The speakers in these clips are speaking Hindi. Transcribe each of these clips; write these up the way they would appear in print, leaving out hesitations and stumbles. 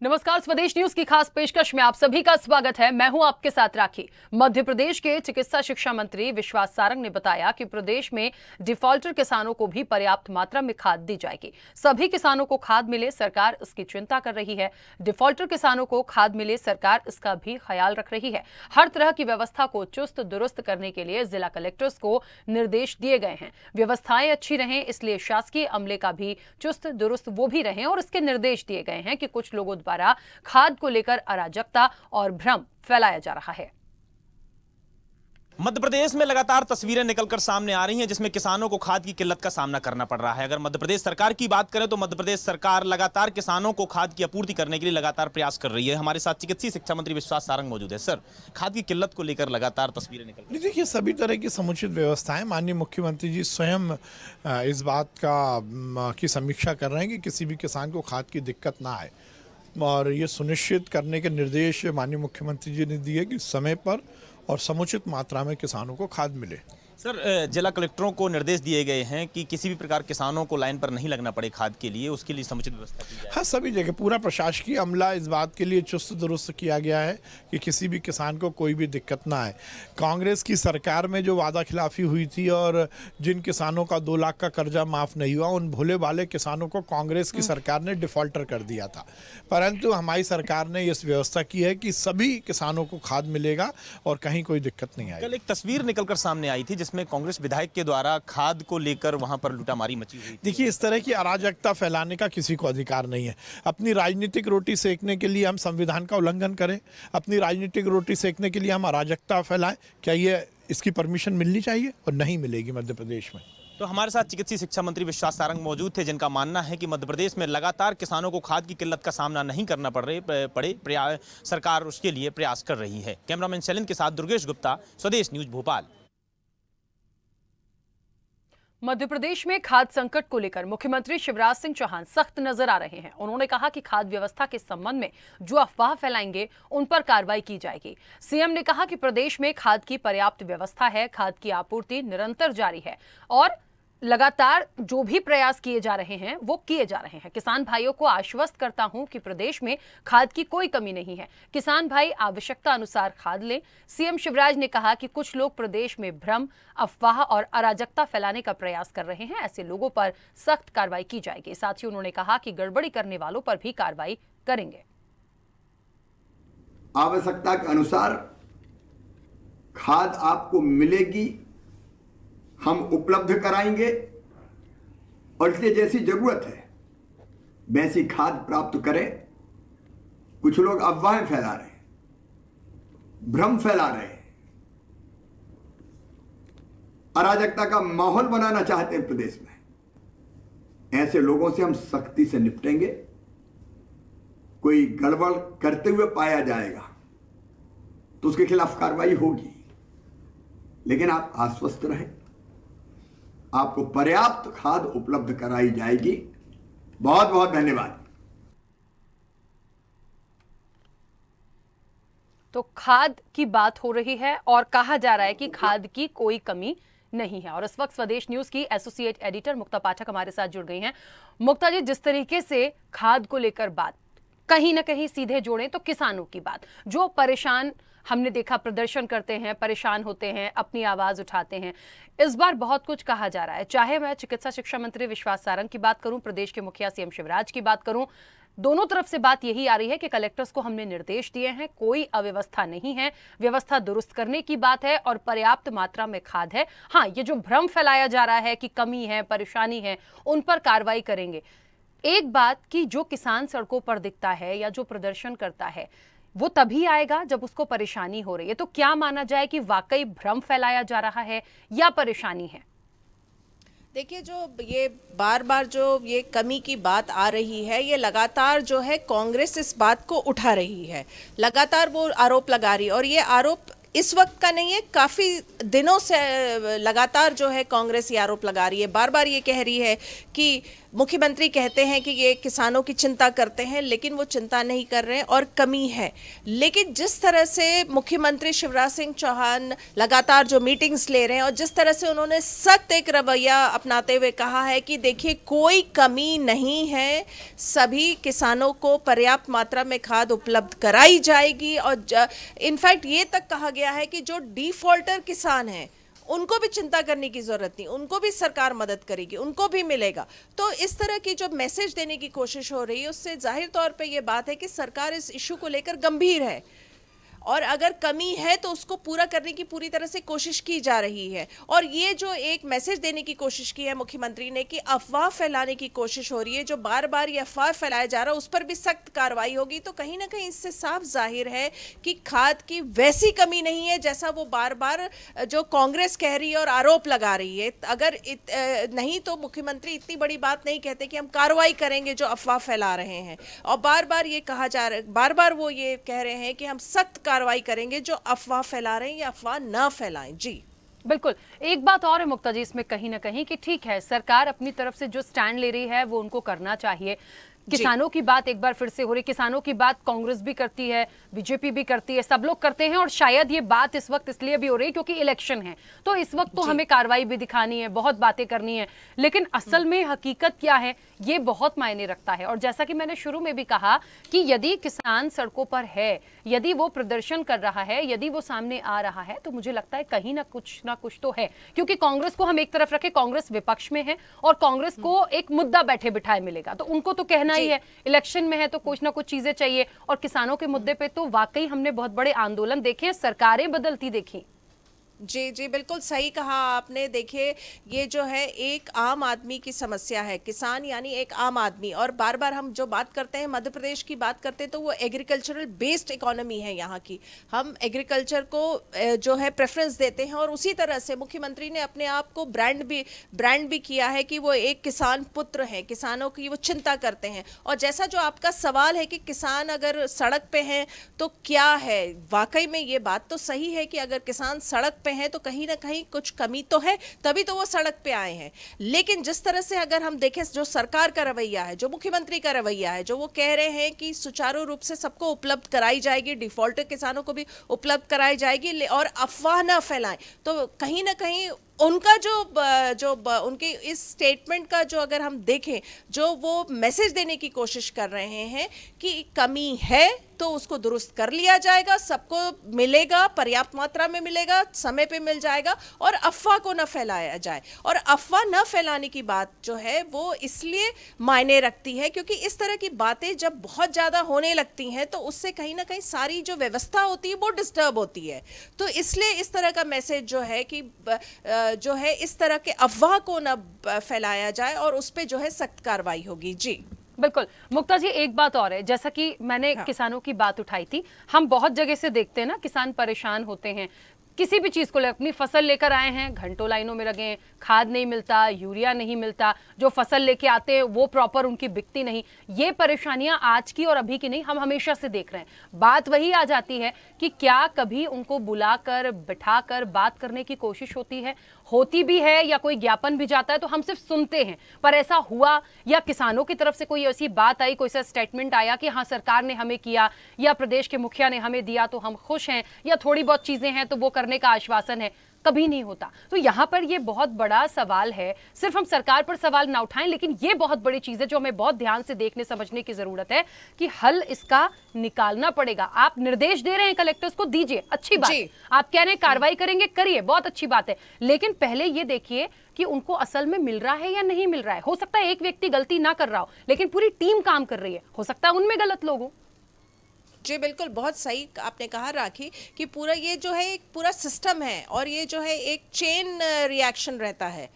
नमस्कार, स्वदेश न्यूज की खास पेशकश में आप सभी का स्वागत है। मैं हूं आपके साथ राखी। मध्य प्रदेश के चिकित्सा शिक्षा मंत्री विश्वास सारंग ने बताया कि प्रदेश में डिफॉल्टर किसानों को भी पर्याप्त मात्रा में खाद दी जाएगी। सभी किसानों को खाद मिले, सरकार इसकी चिंता कर रही है। डिफॉल्टर किसानों को खाद मिले, सरकार इसका भी ख्याल रख रही है। हर तरह की व्यवस्था को चुस्त दुरुस्त करने के लिए जिला कलेक्टर्स को निर्देश दिए गए हैं। व्यवस्थाएं अच्छी रहें, इसलिए शासकीय अमले का भी चुस्त दुरुस्त वो भी रहें और इसके निर्देश दिए गए हैं कि कुछ लोगों द्वारा खाद को लेकर अराजकता और भ्रम फैलाया जा रहा है। मध्य प्रदेश में लगातार तस्वीरें निकलकर सामने आ रही हैं जिसमें किसानों को खाद की किल्लत का सामना करना पड़ रहा है। अगर मध्य प्रदेश सरकार की बात करें तो मध्य प्रदेश सरकार लगातार किसानों को खाद की आपूर्ति करने के लिए लगातार प्रयास कर रही है। हमारे साथ चिकित्सीय शिक्षा मंत्री विश्वास सारंग मौजूद है। सर, खाद की किल्लत को लेकर लगातार तस्वीरें निकल रही हैं। देखिए, सभी तरह की समुचित व्यवस्थाएं माननीय मुख्यमंत्री जी स्वयं इस बात की समीक्षा कर रहे हैं कि किसी भी किसान को खाद की दिक्कत ना आए, और ये सुनिश्चित करने के निर्देश माननीय मुख्यमंत्री जी ने दिए कि समय पर और समुचित मात्रा में किसानों को खाद मिले। सर, जिला कलेक्टरों को निर्देश दिए गए हैं कि किसी भी प्रकार किसानों को लाइन पर नहीं लगना पड़े खाद के लिए, उसके लिए समुचित व्यवस्था की जाए। हाँ, सभी जगह पूरा प्रशासकीय अमला इस बात के लिए चुस्त दुरुस्त किया गया है कि किसी भी किसान को कोई भी दिक्कत ना आए। कांग्रेस की सरकार में जो वादा खिलाफी हुई थी और जिन किसानों का 2 लाख का कर्जा माफ नहीं हुआ, उन भोले भाले किसानों को कांग्रेस की सरकार ने डिफॉल्टर कर दिया था। परंतु हमारी सरकार ने इस व्यवस्था की है कि सभी किसानों को खाद मिलेगा और कहीं कोई दिक्कत नहीं आएगी। कल एक तस्वीर निकलकर सामने आई थी जिसमें कांग्रेस विधायक के द्वारा खाद को लेकर वहां पर लूटामारी मची हुई थी। देखिए, इस तरह की अराजकता फैलाने का किसी को अधिकार नहीं है। अपनी राजनीतिक रोटी सेकने के लिए हम संविधान का उल्लंघन करें, अपनी राजनीतिक रोटी सेकने के लिए हम अराजकता फैलाएं, क्या ये इसकी परमिशन मिलनी चाहिए? और नहीं मिलेगी मध्य प्रदेश में। तो हमारे साथ चिकित्सीय शिक्षा मंत्री विश्वास सारंग मौजूद थे जिनका मानना है कि मध्य प्रदेश में लगातार किसानों को खाद की किल्लत का सामना नहीं करना पड़े, सरकार उसके लिए प्रयास कर रही है। कैमरामैन शैलेंद्र के साथ दुर्गेश गुप्ता, स्वदेश न्यूज भोपाल। मध्य प्रदेश में खाद संकट को लेकर मुख्यमंत्री शिवराज सिंह चौहान सख्त नजर आ रहे हैं। उन्होंने कहा कि खाद व्यवस्था के संबंध में जो अफवाह फैलाएंगे उन पर कार्रवाई की जाएगी। सीएम ने कहा कि प्रदेश में खाद की पर्याप्त व्यवस्था है, खाद की आपूर्ति निरंतर जारी है और लगातार जो भी प्रयास किए जा रहे हैं वो किए जा रहे हैं। किसान भाइयों को आश्वस्त करता हूं कि प्रदेश में खाद की कोई कमी नहीं है। किसान भाई आवश्यकता अनुसार खाद लें। सीएम शिवराज ने कहा कि कुछ लोग प्रदेश में भ्रम, अफवाह और अराजकता फैलाने का प्रयास कर रहे हैं। ऐसे लोगों पर सख्त कार्रवाई की जाएगी। साथ ही उन्होंने कहा कि गड़बड़ी करने वालों पर भी कार्रवाई करेंगे। आवश्यकता के अनुसार खाद आपको मिलेगी, हम उपलब्ध कराएंगे और इसलिए जैसी जरूरत है वैसी खाद प्राप्त करें। कुछ लोग अफवाहें फैला रहे हैं, भ्रम फैला रहे हैं, अराजकता का माहौल बनाना चाहते हैं प्रदेश में। ऐसे लोगों से हम सख्ती से निपटेंगे। कोई गड़बड़ करते हुए पाया जाएगा तो उसके खिलाफ कार्रवाई होगी, लेकिन आप आश्वस्त रहें, आपको पर्याप्त खाद उपलब्ध कराई जाएगी। बहुत बहुत धन्यवाद। तो खाद की बात हो रही है और कहा जा रहा है कि खाद की कोई कमी नहीं है। और इस वक्त स्वदेश न्यूज की एसोसिएट एडिटर मुक्ता पाठक हमारे साथ जुड़ गई हैं। मुक्ता जी, जिस तरीके से खाद को लेकर बात कहीं ना कहीं सीधे जोड़ें तो किसानों की बात, जो परेशान हमने देखा प्रदर्शन करते हैं, परेशान होते हैं, अपनी आवाज उठाते हैं। इस बार बहुत कुछ कहा जा रहा है, चाहे मैं चिकित्सा शिक्षा मंत्री विश्वास सारंग की बात करूं, प्रदेश के मुखिया सीएम शिवराज की बात करूं, दोनों तरफ से बात यही आ रही है कि कलेक्टर्स को हमने निर्देश दिए हैं, कोई अव्यवस्था नहीं है, व्यवस्था दुरुस्त करने की बात है और पर्याप्त मात्रा में खाद है। हाँ, ये जो भ्रम फैलाया जा रहा है कि कमी है, परेशानी है, उन पर कार्रवाई करेंगे। एक बात कि जो किसान सड़कों पर दिखता है या जो प्रदर्शन करता है वो तभी आएगा जब उसको परेशानी हो रही है। तो क्या माना जाए कि वाकई भ्रम फैलाया जा रहा है या परेशानी है? देखिए, जो ये बार बार जो ये कमी की बात आ रही है, ये लगातार जो है कांग्रेस इस बात को उठा रही है, लगातार वो आरोप लगा रही है। और ये आरोप इस वक्त का नहीं है, काफ़ी दिनों से लगातार जो है कांग्रेस ये आरोप लगा रही है, बार बार ये कह रही है कि मुख्यमंत्री कहते हैं कि ये किसानों की चिंता करते हैं, लेकिन वो चिंता नहीं कर रहे हैं और कमी है। लेकिन जिस तरह से मुख्यमंत्री शिवराज सिंह चौहान लगातार जो मीटिंग्स ले रहे हैं और जिस तरह से उन्होंने सख्त एक रवैया अपनाते हुए कहा है कि देखिए कोई कमी नहीं है, सभी किसानों को पर्याप्त मात्रा में खाद उपलब्ध कराई जाएगी, और इनफैक्ट ये तक कहा गया है कि जो डिफॉल्टर किसान हैं उनको भी चिंता करने की जरूरत नहीं, उनको भी सरकार मदद करेगी, उनको भी मिलेगा। तो इस तरह की जो मैसेज देने की कोशिश हो रही है उससे जाहिर तौर पे ये बात है कि सरकार इस इशू को लेकर गंभीर है और अगर कमी है तो उसको पूरा करने की पूरी तरह से कोशिश की जा रही है। और ये जो एक मैसेज देने की कोशिश की है मुख्यमंत्री ने कि अफवाह फैलाने की कोशिश हो रही है, जो बार बार ये अफवाह फैलाया जा रहा है उस पर भी सख्त कार्रवाई होगी, तो कहीं ना कहीं इससे साफ जाहिर है कि खाद की वैसी कमी नहीं है जैसा वो बार बार जो कांग्रेस कह रही है और आरोप लगा रही है। अगर नहीं तो मुख्यमंत्री इतनी बड़ी बात नहीं कहते कि हम कार्रवाई करेंगे जो अफवाह फैला रहे हैं, और बार बार ये कहा जा रहा है, बार बार वो ये कह रहे हैं कि हम सख्त कार्रवाई करेंगे जो अफवाह फैला रहे हैं या अफवाह ना फैलाएं। जी बिल्कुल। एक बात और है मुक्ता जी इसमें कहीं ना कहीं कि ठीक है सरकार अपनी तरफ से जो स्टैंड ले रही है वो उनको करना चाहिए। किसानों की बात एक बार फिर से हो रही, किसानों की बात कांग्रेस भी करती है, बीजेपी भी करती है, सब लोग करते हैं, और शायद ये बात इस वक्त इसलिए भी हो रही है क्योंकि इलेक्शन है, तो इस वक्त तो हमें कार्रवाई भी दिखानी है, बहुत बातें करनी है, लेकिन असल में हकीकत क्या है ये बहुत मायने रखता है। और जैसा कि मैंने शुरू में भी कहा कि यदि किसान सड़कों पर है, यदि वो प्रदर्शन कर रहा है, यदि वो सामने आ रहा है, तो मुझे लगता है कहीं ना कुछ तो है, क्योंकि कांग्रेस को हम एक तरफ रखें, कांग्रेस विपक्ष में है और कांग्रेस को एक मुद्दा बैठे बिठाए मिलेगा, तो उनको तो कहना ही है, इलेक्शन में है तो कुछ ना कुछ चीजें चाहिए। और किसानों के मुद्दे पे तो वाकई हमने बहुत बड़े आंदोलन देखे, सरकारें बदलती देखी। जी जी बिल्कुल सही कहा आपने। देखिए ये जो है एक आम आदमी की समस्या है, किसान यानी एक आम आदमी, और बार बार हम जो बात करते हैं मध्य प्रदेश की बात करते हैं तो वो एग्रीकल्चरल बेस्ड इकोनॉमी है यहाँ की, हम एग्रीकल्चर को जो है प्रेफरेंस देते हैं, और उसी तरह से मुख्यमंत्री ने अपने आप को ब्रांड भी किया है कि वो एक किसान पुत्र हैं, किसानों की वो चिंता करते हैं। और जैसा जो आपका सवाल है कि किसान अगर सड़क पे हैं तो क्या है, वाकई में ये बात तो सही है कि अगर किसान सड़क हैं तो कहीं ना कहीं कुछ कमी तो है, तभी तो वो सड़क पे आए हैं। लेकिन जिस तरह से अगर हम देखें जो सरकार का रवैया है, जो मुख्यमंत्री का रवैया है, जो वो कह रहे हैं कि सुचारू रूप से सबको उपलब्ध कराई जाएगी, डिफॉल्टर किसानों को भी उपलब्ध कराई जाएगी, और अफवाह ना फैलाएं, तो कहीं ना कहीं उनका जो उनके इस स्टेटमेंट का जो अगर हम देखें, जो वो मैसेज देने की कोशिश कर रहे हैं कि कमी है तो उसको दुरुस्त कर लिया जाएगा, सबको मिलेगा, पर्याप्त मात्रा में मिलेगा, समय पे मिल जाएगा, और अफवाह को न फैलाया जाए। और अफवाह न फैलाने की बात जो है वो इसलिए मायने रखती है क्योंकि इस तरह की बातें जब बहुत ज़्यादा होने लगती हैं तो उससे कहीं ना कहीं सारी जो व्यवस्था होती है वो डिस्टर्ब होती है। तो इसलिए इस तरह का मैसेज जो है कि जो है इस तरह के अफवाह को न फैलाया जाए और उस पर जो है सख्त कार्रवाई होगी। जी बिल्कुल। मुक्ता जी एक बात और है, जैसा कि मैंने किसानों की बात उठाई थी, हम बहुत जगह से देखते हैं ना किसान परेशान होते हैं, किसी भी चीज को लेकर, अपनी फसल लेकर आए हैं, घंटों लाइनों में लगे हैं, खाद नहीं मिलता, यूरिया नहीं मिलता, जो फसल लेके आते हैं वो प्रॉपर उनकी बिकती नहीं। ये परेशानियां आज की और अभी की नहीं, हम हमेशा से देख रहे हैं। बात वही आ जाती है कि क्या कभी उनको बुलाकर बिठाकर बात करने की कोशिश होती भी है या कोई ज्ञापन भी जाता है तो हम सिर्फ सुनते हैं, पर ऐसा हुआ या किसानों की तरफ से कोई ऐसी बात आई, कोई सा स्टेटमेंट आया कि हाँ सरकार ने हमें किया या प्रदेश के मुखिया ने हमें दिया तो हम खुश हैं, या थोड़ी बहुत चीजें हैं तो वो करने का आश्वासन है, कभी नहीं होता। तो यहाँ पर ये बहुत बड़ा सवाल है, सिर्फ हम सरकार पर सवाल ना उठाएं, लेकिन ये बहुत बड़ी चीज है जो हमें बहुत ध्यान से देखने समझने की जरूरत है कि हल इसका निकालना पड़ेगा। आप निर्देश दे रहे हैं कलेक्टर्स को, दीजिए, अच्छी बात है, आप कह रहे हैं कार्रवाई करेंगे, करिए, बहुत अच्छी बात है, लेकिन पहले ये देखिए कि उनको असल में मिल रहा है या नहीं मिल रहा है। हो सकता है एक व्यक्ति गलती ना कर रहा हो लेकिन पूरी टीम काम कर रही है, हो सकता है उनमें गलत लोग हो। जी बिल्कुल, बहुत सही आपने कहा राखी कि पूरा ये जो है एक पूरा सिस्टम है और ये जो है एक चेन रिएक्शन रहता है।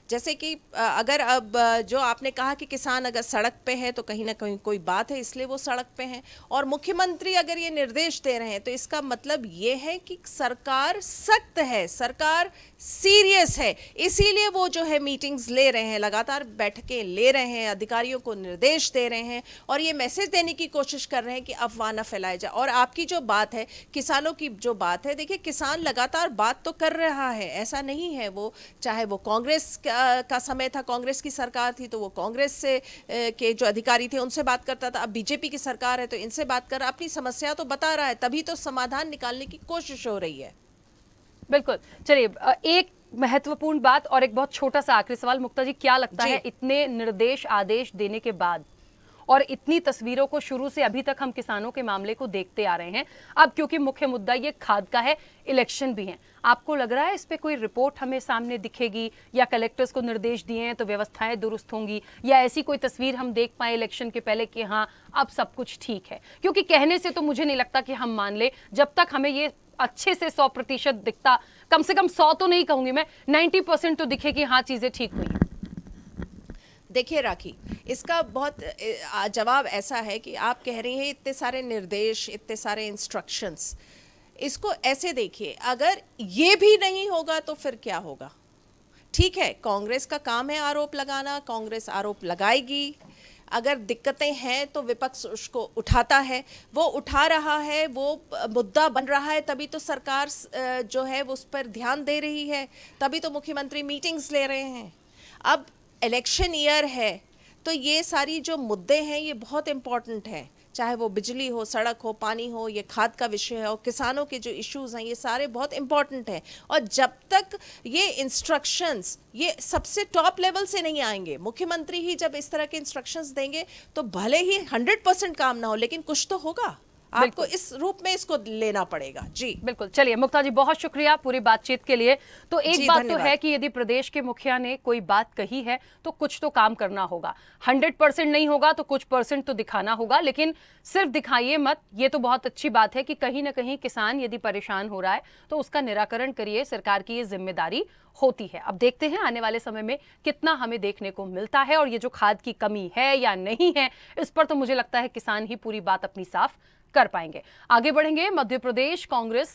जैसे कि अगर अब जो आपने कहा कि किसान अगर सड़क पे है तो कहीं ना कहीं कोई बात है, इसलिए वो सड़क पे हैं, और मुख्यमंत्री अगर ये निर्देश दे रहे हैं तो इसका मतलब ये है कि सरकार सख्त है, सरकार सीरियस है, इसीलिए वो जो है मीटिंग्स ले रहे हैं, लगातार बैठकें ले रहे हैं, अधिकारियों को निर्देश दे रहे हैं और ये मैसेज देने की कोशिश कर रहे हैं कि अफवाह न फैलाया जाए। और आपकी जो बात है, किसानों की जो बात है, देखिए किसान लगातार बात तो कर रहा है, ऐसा नहीं है, वो चाहे वो कांग्रेस का समय था, कांग्रेस की सरकार थी, तो वो कांग्रेस से के जो अधिकारी थे उनसे बात करता था। अब बीजेपी की सरकार है तो इनसे बात कर रहा, अपनी समस्या तो बता रहा है, तभी तो समाधान निकालने की कोशिश हो रही है। बिल्कुल। चलिए, एक महत्वपूर्ण बात और एक बहुत छोटा सा आखिरी सवाल। मुक्ता जी, क्या लगता जी। है इतने निर्देश आदेश देने के बाद और इतनी तस्वीरों को शुरू से अभी तक हम किसानों के मामले को देखते आ रहे हैं, अब क्योंकि मुख्य मुद्दा ये खाद का है, इलेक्शन भी है, आपको लग रहा है इस पे कोई रिपोर्ट हमें सामने दिखेगी, या कलेक्टर्स को निर्देश दिए हैं तो व्यवस्थाएं दुरुस्त होंगी, या ऐसी कोई तस्वीर हम देख पाए इलेक्शन के पहले कि हाँ अब सब कुछ ठीक है? क्योंकि कहने से तो मुझे नहीं लगता कि हम मान ले, जब तक हमें ये अच्छे से 100% दिखता, कम से कम 100 तो नहीं कहूंगी मैं, 90% तो दिखे कि हाँ चीजें ठीक हुई हैं। देखिए राखी, इसका बहुत जवाब ऐसा है कि आप कह रही हैं इतने सारे निर्देश, इतने सारे इंस्ट्रक्शंस, इसको ऐसे देखिए, अगर ये भी नहीं होगा तो फिर क्या होगा? ठीक है, कांग्रेस का काम है आरोप लगाना, कांग्रेस आरोप लगाएगी, अगर दिक्कतें हैं तो विपक्ष उसको उठाता है, वो उठा रहा है, वो मुद्दा बन रहा है, तभी तो सरकार जो है वो उस पर ध्यान दे रही है, तभी तो मुख्यमंत्री मीटिंग्स ले रहे हैं। अब इलेक्शन ईयर है तो ये सारी जो मुद्दे हैं ये बहुत इम्पॉर्टेंट हैं, चाहे वो बिजली हो, सड़क हो, पानी हो, ये खाद का विषय है, और किसानों के जो इश्यूज हैं ये सारे बहुत इम्पॉर्टेंट हैं। और जब तक ये इंस्ट्रक्शंस ये सबसे टॉप लेवल से नहीं आएंगे, मुख्यमंत्री ही जब इस तरह के इंस्ट्रक्शंस देंगे तो भले ही 100% काम ना हो, लेकिन कुछ तो होगा, आपको इस रूप में इसको लेना पड़ेगा। जी बिल्कुल। चलिए मुक्ता जी, बहुत शुक्रिया पूरी बातचीत के लिए। तो एक जी, बात तो धन्यवाद। है कि यदि प्रदेश के मुखिया ने कोई बात कही है तो कुछ तो काम करना होगा, 100% नहीं होगा तो कुछ परसेंट तो दिखाना होगा, लेकिन सिर्फ दिखाइए मत। ये तो बहुत अच्छी बात है कि कहीं ना कहीं किसान यदि परेशान हो रहा है तो उसका निराकरण करिए, सरकार की ये जिम्मेदारी होती है। अब देखते हैं आने वाले समय में कितना हमें देखने को मिलता है, और ये जो खाद की कमी है या नहीं है, इस पर तो मुझे लगता है किसान ही पूरी बात अपनी साफ कर पाएंगे। आगे बढ़ेंगे। मध्य प्रदेश कांग्रेस